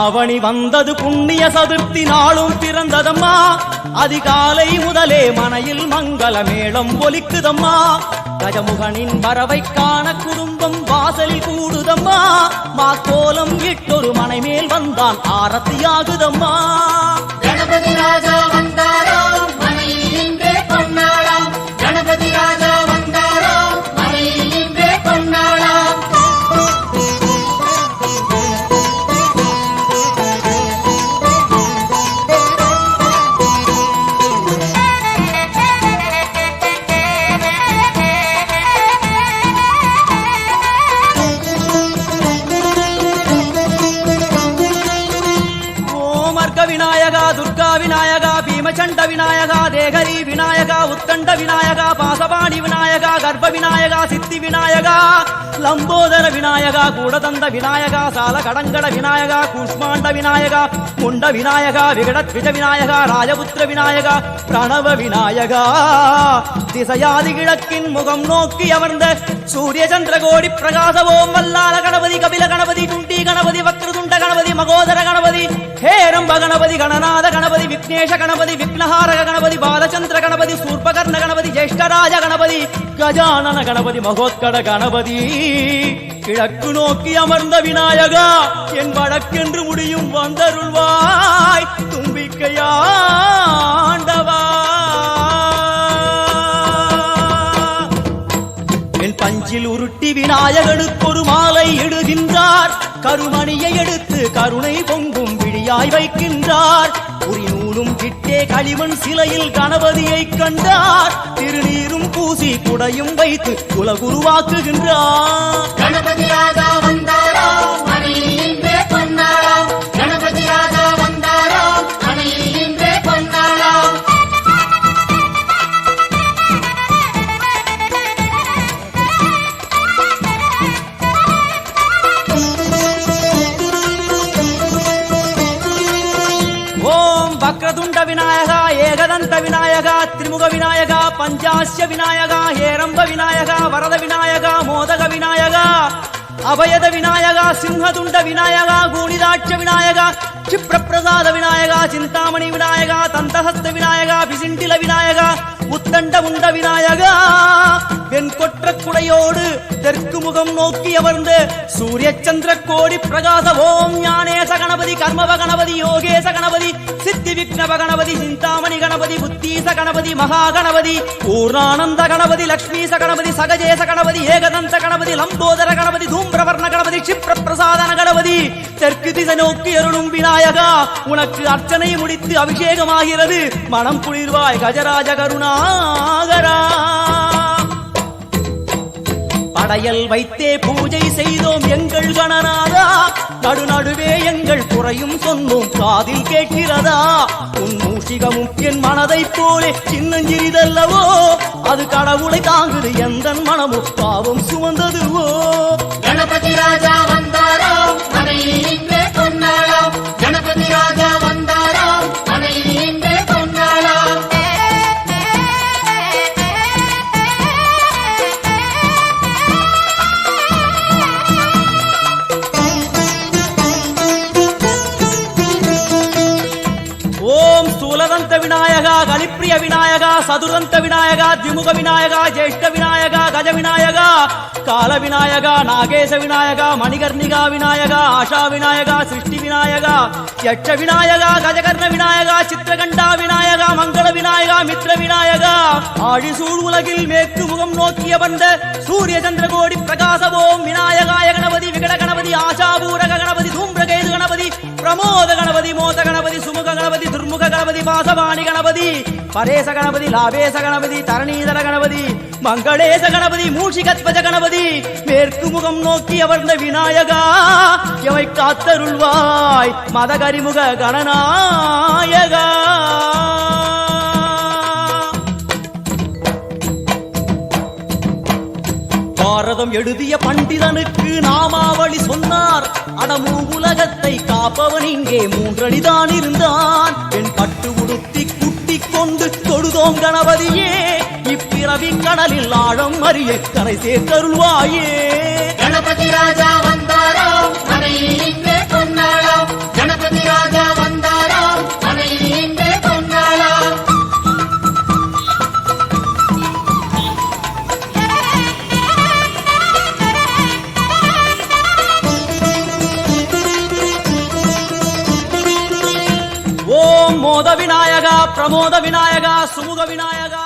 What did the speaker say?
ஆவணி வந்தது புண்ணிய சதுர்த்தி நாளும் பிறந்ததம்மா. அதிகாலை முதலே மனையில் மங்கள மேளம் ஒலிக்குதம்மா. கஜமுகனின் வரவை காண குடும்பம் வாசலில் கூடுதம்மா. மாக்கோலம் இட்டொரு மனை மேல் வந்தான் ஆரத்தியாகுதம்மா. கணபதி ராஜா வந்தாரோ மனையில் இன்றே பொன்னாளாம். கணபதி ராஜா வந்தாரோ மனையில் இன்றே பொன்னாளாம். விநாயகா துர்கா விநாயகா பீமச்சண்ட விநாயகா தேகரி விநாயகா உத்தண்ட விநாயகா பாசபாணி விநாயகா கர்ப்ப விநாயகா சித்தி விநாயகா லம்போதர விநாயகா கூடதந்த விநாயகா சால கடங்கட விநாயகா கூஷ்மாண்ட விநாயகா முண்ட விநாயகா விகடத்விஜ விநாயகா ராஜபுத்திர விநாயகா பிரணவ விநாயகா. திசையாதி கிழக்கின் முகம் நோக்கி அமர்ந்த சூரிய சந்திரகோடி பிரகாசவோம் வல்லால கணபதி கபில கணபதி துண்டி கணபதி வக்ரதுண்ட கணபதி மகோதர கணபதி ஹேரம்ப கணபதி கணநாத கணபதி விக்னேஷ கணபதி விக்னஹாரக கணபதி பாலச்சந்திர கணபதி சூர்பகர்ண கணபதி ஜேஷ்டராஜ கணபதி கஜானன கணபதி மகோத்கட கணபதி. கிழக்கு நோக்கி அமர்ந்த விநாயகா என் வழக்கென்று முடியும் வந்தருள்வாய் தும்பிக்கையாண்டவா. என் பஞ்சில் உருட்டி விநாயகனுக்கு ஒரு மாலை இடுகின்றார். கருமணியை எடுத்து கருணை பொங்கும் விழியாய் வைக்கின்றார். உரிநூலும் கிட்டே களிமண் சிலையில் கணபதியை கண்டார். திருநீரும் பூசி குடையும் வைத்து குலகுருவாக்குகின்றார். கணபதி ராஜா வந்தாரோ மனையில் இன்றே பொன்னாளாம். கணபதி ராஜா வந்தாரோ மனையில் இன்றே பொன்னாளாம். வக்ரதுண்ட விநாயகா ஏகதந்த விநாயகா திரிமுக விநாயகா பஞ்சாஸ்ய விநாயகா ஹேரம்ப விநாயகா வரத விநாயகா மோதக விநாயகா அபயத விநாயகா சிம்ஹதுண்ட விநாயகா கூணிதாட்ச விநாயகா க்ஷிப்ரப்பிரசாத விநாயகா சிந்தாமணி விநாயகா தந்தஹஸ்த விநாயகா பிசிண்டில விநாயகா உத்தண்ட உண்ட விநாயகா. வெண்கொற்ற குடையோடு தெற்கு முகம் நோக்கி அமர்ந்து சூரிய சந்திர கோடி பிரகாச ஓம் ஞானேச கணபதி கர்மவ கணபதி யோகேச கணபதி சித்தி விக்னவ கணபதி சிந்தாமணி கணபதி புத்தீச கணபதி மகா கணபதி பூர்ணானந்த கணபதி லக்ஷ்மீச கணபதி சகஜேச கணபதி ஏகதந்த கணபதி லம்போதர கணபதி தூம்பிரவர்ண கணபதி க்ஷிப்ர பிரசாதன கணபதி. தெற்கு திசை நோக்கி அருளும் விநாயகா உனக்கு அர்ச்சனை முடித்து அபிஷேகமாகிறது. மனம் குளிர்வாய் கஜராஜ கருணாகரா. படையல் வைத்தே பூஜை செய்தோம் எங்கள் கணநாதா. நடுநடுவே எங்கள் குறையும் சொன்னோம் காதில் கேட்கிறதா. உன் மூஷிகமும் என் மனதை போலே சின்னஞ்சிறிதல்லவோ. அது கடவுளை தாங்குது எந்த மனமோ பாவம் சுமந்ததுவோ. கணபதி ராஜா வந்தாரோ மனையில் இன்றே பொன்னாளாம். கணபதி ராஜா வந்தாரோ மனையில் இன்றே பொன்னாளாம். ஓம் ஸ்தூலதந்த விநாயகா கலிப்பிரிய விநாயகா சதுரந்த விநாயகா திமுக விநாயகா ஜேஷ்ட விநாயகா கஜ விநாயகா கால விநாயகா நாகேச விநாயகா மணிகர்ணிகா விநாயகா ஆஷா விநாயகா சிருஷ்டி விநாயகா யட்ச விநாயகா கஜகர்ண விநாயகா சித்திரகண்டா விநாயகா மங்கள விநாயகா மித்ர விநாயகா. ஆழிசூழ் உலகில் மேற்கு முகம் நோக்கிய வந்த சூரிய சந்திரகோடி பிரகாசவோம் விநாயகாய கணபதி விகட கணபதி ஆசாபூரக கணபதி தூம்பிரகேது கணபதி பிரமோத கணபதி மோத கணபதி சுமுக கணபதி துர்முக கணபதி பாசவாணி கணபதி பரேச கணபதி லாபேச கணபதி தரணீதர கணபதி மங்களேச கணபதி மூஷிகத்வஜ கணபதி. மேற்கு முகம் நோக்கி அமர்ந்த விநாயகா எவை காத்தருள்வாய் மதகரிமுக கணநாயகா. பாரதம் எழுதிய பண்டிதனுக்கு நாமாவளி சொன்னார். அடமூ உலகத்தை காப்பவன் இங்கே மூன்றடிதான் இருந்தான். என் பட்டு உடுத்தி குட்டிக் கொண்டு தொழுதோம் கணபதியே. பிறவி கடலில் ஆழம் அறிய கரை சேர்த்தருள்வாயே கணபதி ராஜா வந்தாராம் மனையில் இன்றே பொன்னாளாம் கணபதி ராஜா வந்தாராம் மனையில் இன்றே பொன்னாளாம் ஓம் மோத விநாயகா பிரமோத விநாயகா சுமுக விநாயகா